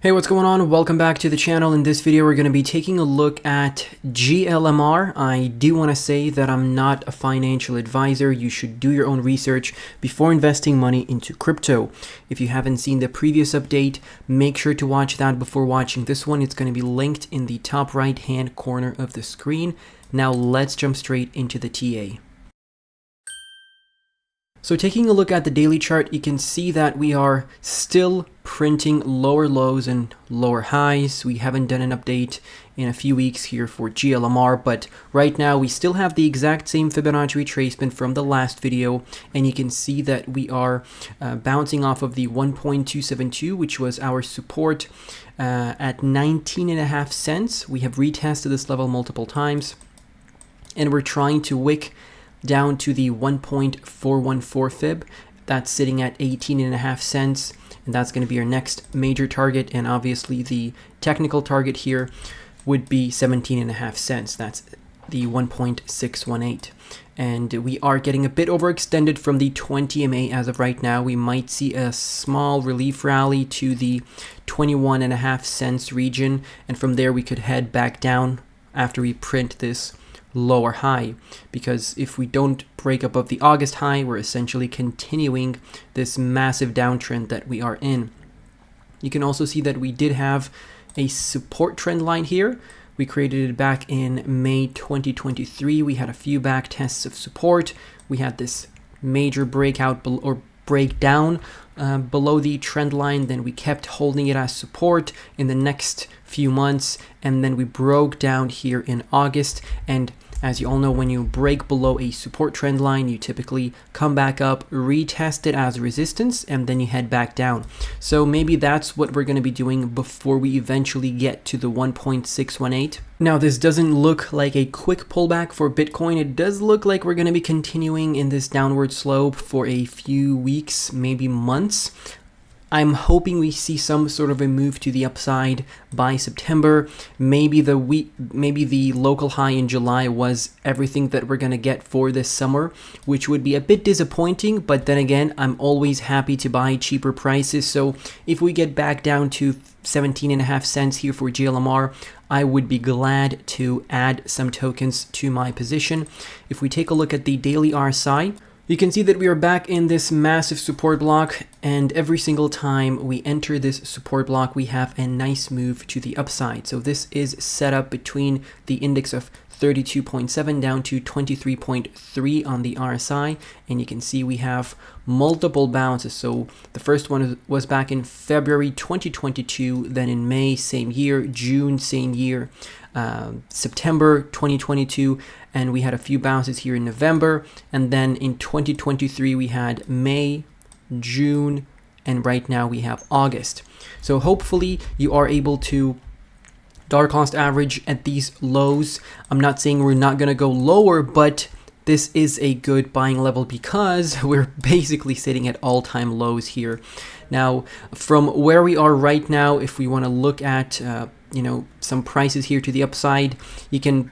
Hey, what's going on? Welcome back to the channel. In this video, we're going to be taking a look at Glmr. I do want to say that I'm not a financial advisor. You should do your own research before investing money into crypto. If you haven't seen the previous update, make sure to watch that before watching this one. It's going to be linked in the top right hand corner of the screen. Now let's jump straight into the TA. So taking a look at the daily chart, you can see that we are still printing lower lows and lower highs. We haven't done an update in a few weeks here for Glmr, but right now we still have the exact same Fibonacci retracement from the last video, and you can see that we are bouncing off of the 1.272, which was our support at 19.5 cents. We have retested this level multiple times, and we're trying to wick down to the 1.414 fib. That's sitting at 18.5 cents, and that's going to be our next major target. And obviously the technical target here would be 17.5 cents. That's the 1.618, and we are getting a bit overextended from the 20 MA as of right now. We might see a small relief rally to the 21.5 cents region, and from there we could head back down after we print this lower high, because if we don't break above the August high, we're essentially continuing this massive downtrend that we are in. You can also see that we did have a support trend line here. We created it back in May 2023. We had a few back tests of support. We had this major breakout or breakdown below the trend line. Then we kept holding it as support in the next few months, and then we broke down here in August. And as you all know, when you break below a support trend line, you typically come back up, retest it as resistance, and then you head back down. So maybe that's what we're going to be doing before we eventually get to the 1.618. Now, this doesn't look like a quick pullback for Bitcoin. It does look like we're going to be continuing in this downward slope for a few weeks, maybe months. I'm hoping we see some sort of a move to the upside by September. Maybe the local high in July was everything that we're going to get for this summer, which would be a bit disappointing. But then again, I'm always happy to buy cheaper prices. So if we get back down to 17.5 cents here for Glmr, I would be glad to add some tokens to my position. If we take a look at the daily RSI, you can see that we are back in this massive support block, and every single time we enter this support block, we have a nice move to the upside. So this is set up between the index of 32.7 down to 23.3 on the RSI, and you can see we have multiple bounces. So the first one was back in February 2022, then in May, same year, June, same year, September 2022, and we had a few bounces here in November, and then in 2023 we had May, June, and right now we have August. So hopefully you are able to dollar cost average at these lows. I'm not saying we're not going to go lower, but this is a good buying level because we're basically sitting at all-time lows here. Now, from where we are right now, if we want to look at some prices here to the upside, you can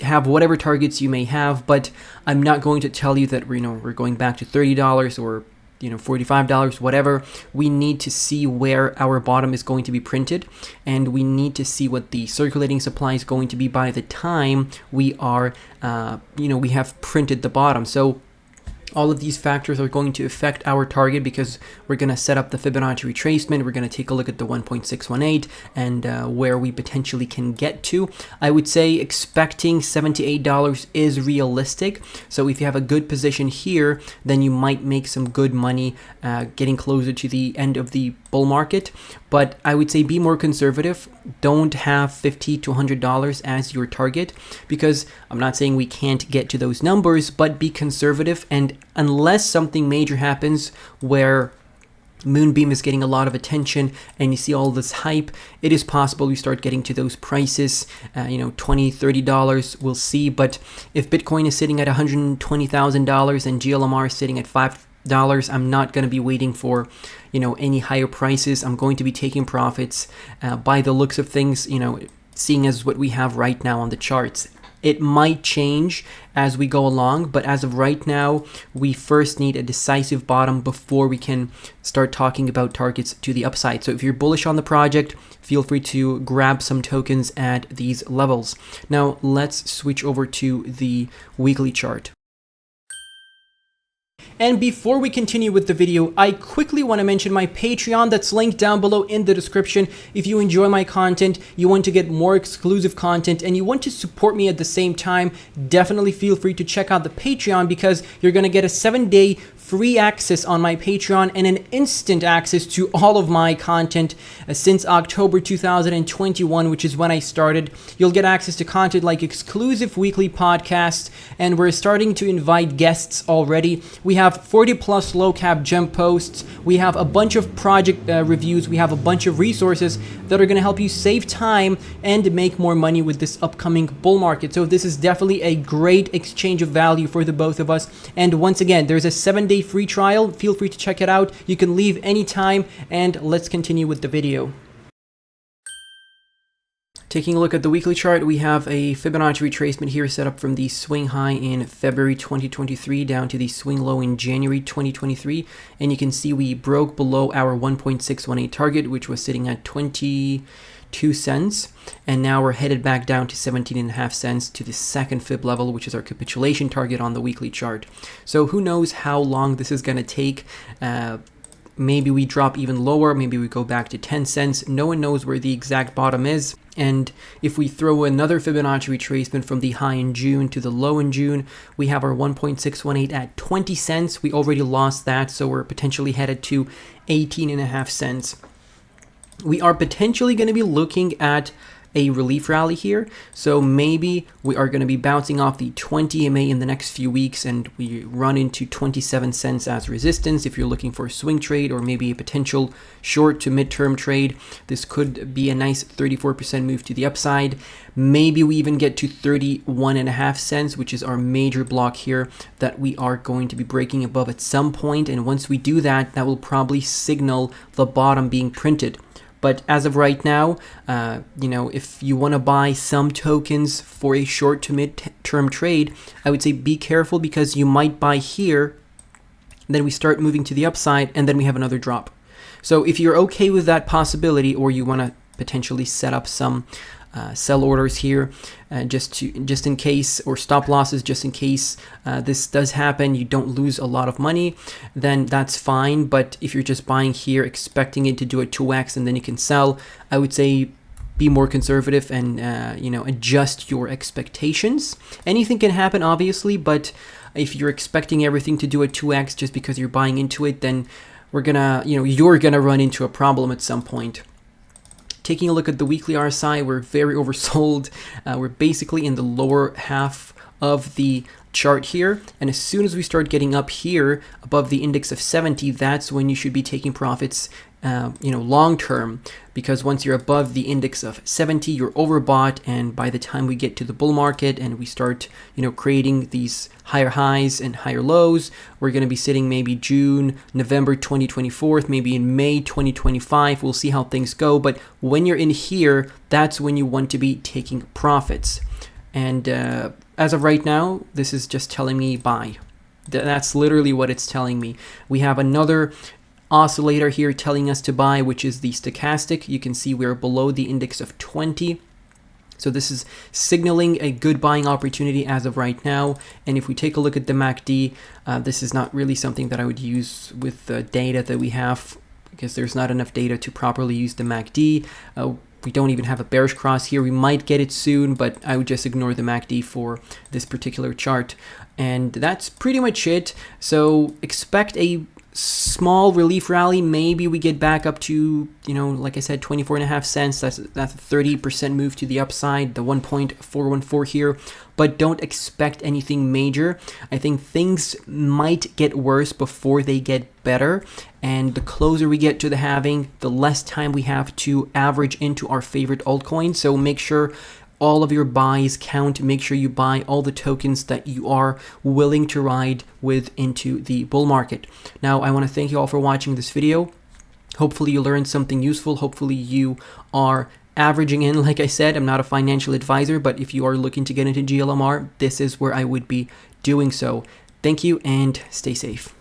have whatever targets you may have, but I'm not going to tell you that we're going back to $30 or $45, whatever. We need to see where our bottom is going to be printed, and we need to see what the circulating supply is going to be by the time we are we have printed the bottom. So all of these factors are going to affect our target, because we're going to set up the Fibonacci retracement. We're going to take a look at the 1.618 and where we potentially can get to. I would say expecting $78 is realistic. So if you have a good position here, then you might make some good money getting closer to the end of the bull market. But I would say be more conservative. Don't have $50 to $100 as your target, because I'm not saying we can't get to those numbers, but be conservative. And unless something major happens where Moonbeam is getting a lot of attention and you see all this hype, it is possible we start getting to those prices, $20, $30, we'll see. But if Bitcoin is sitting at $120,000 and Glmr is sitting at $5, I'm not going to be waiting for any higher prices. I'm going to be taking profits by the looks of things, seeing as what we have right now on the charts. It might change as we go along, but as of right now, we first need a decisive bottom before we can start talking about targets to the upside. So if you're bullish on the project, feel free to grab some tokens at these levels. Now let's switch over to the weekly chart. And before we continue with the video, I quickly want to mention my Patreon that's linked down below in the description. If you enjoy my content, you want to get more exclusive content, and you want to support me at the same time, definitely feel free to check out the Patreon, because you're going to get a 7-day free access on my Patreon and an instant access to all of my content since October 2021, which is when I started. You'll get access to content like exclusive weekly podcasts, and we're starting to invite guests already. We have 40 plus low cap gem posts. We have a bunch of project reviews. We have a bunch of resources that are going to help you save time and make more money with this upcoming bull market. So this is definitely a great exchange of value for the both of us. And once again, there's a 7-day free trial. Feel free to check it out. You can leave anytime, and let's continue with the video. Taking a look at the weekly chart, we have a Fibonacci retracement here set up from the swing high in February 2023 down to the swing low in January 2023. And you can see we broke below our 1.618 target, which was sitting at 22 cents. And now we're headed back down to 17.5 cents to the second fib level, which is our capitulation target on the weekly chart. So who knows how long this is going to take. Maybe we drop even lower, maybe we go back to 10 cents. No one knows where the exact bottom is. And if we throw another Fibonacci retracement from the high in June to the low in June, we have our 1.618 at 20 cents. We already lost that, so we're potentially headed to 18.5 cents. We are potentially going to be looking at a relief rally here, so maybe we are going to be bouncing off the 20 MA in the next few weeks, and we run into 27 cents as resistance. If you're looking for a swing trade or maybe a potential short to midterm trade, this could be a nice 34% move to the upside. Maybe we even get to 31.5 cents, which is our major block here that we are going to be breaking above at some point, and once we do that, that will probably signal the bottom being printed. But as of right now, if you want to buy some tokens for a short to mid-term trade, I would say be careful, because you might buy here, then we start moving to the upside, and then we have another drop. So if you're okay with that possibility, or you want to potentially set up some sell orders here just in case, or stop losses just in case this does happen, you don't lose a lot of money, then that's fine. But if you're just buying here expecting it to do a 2x and then you can sell, I would say be more conservative and adjust your expectations. Anything can happen, obviously, but if you're expecting everything to do a 2x just because you're buying into it, then you're gonna run into a problem at some point. Taking a look at the weekly RSI, we're very oversold. We're basically in the lower half of the chart here, and as soon as we start getting up here above the index of 70, that's when you should be taking profits long term, because once you're above the index of 70, you're overbought, and by the time we get to the bull market and we start creating these higher highs and higher lows, we're going to be sitting maybe June, November 2024, maybe in May 2025. We'll see how things go, but when you're in here, that's when you want to be taking profits. And as of right now, this is just telling me buy. That's literally what it's telling me. We have another oscillator here telling us to buy, which is the stochastic. You can see we're below the index of 20. So this is signaling a good buying opportunity as of right now. And if we take a look at the MACD, this is not really something that I would use with the data that we have, because there's not enough data to properly use the MACD. We don't even have a bearish cross here. We might get it soon, but I would just ignore the MACD for this particular chart. And that's pretty much it. So expect a small relief rally. Maybe we get back up to, like I said, 24.5 cents. That's a 30% move to the upside, the 1.414 here. But don't expect anything major. I think things might get worse before they get better. And the closer we get to the halving, the less time we have to average into our favorite altcoins. So make sure all of your buys count. Make sure you buy all the tokens that you are willing to ride with into the bull market. Now, I want to thank you all for watching this video. Hopefully you learned something useful. Hopefully you are averaging in, like I said, I'm not a financial advisor, but if you are looking to get into GLMR, this is where I would be doing so. Thank you and stay safe.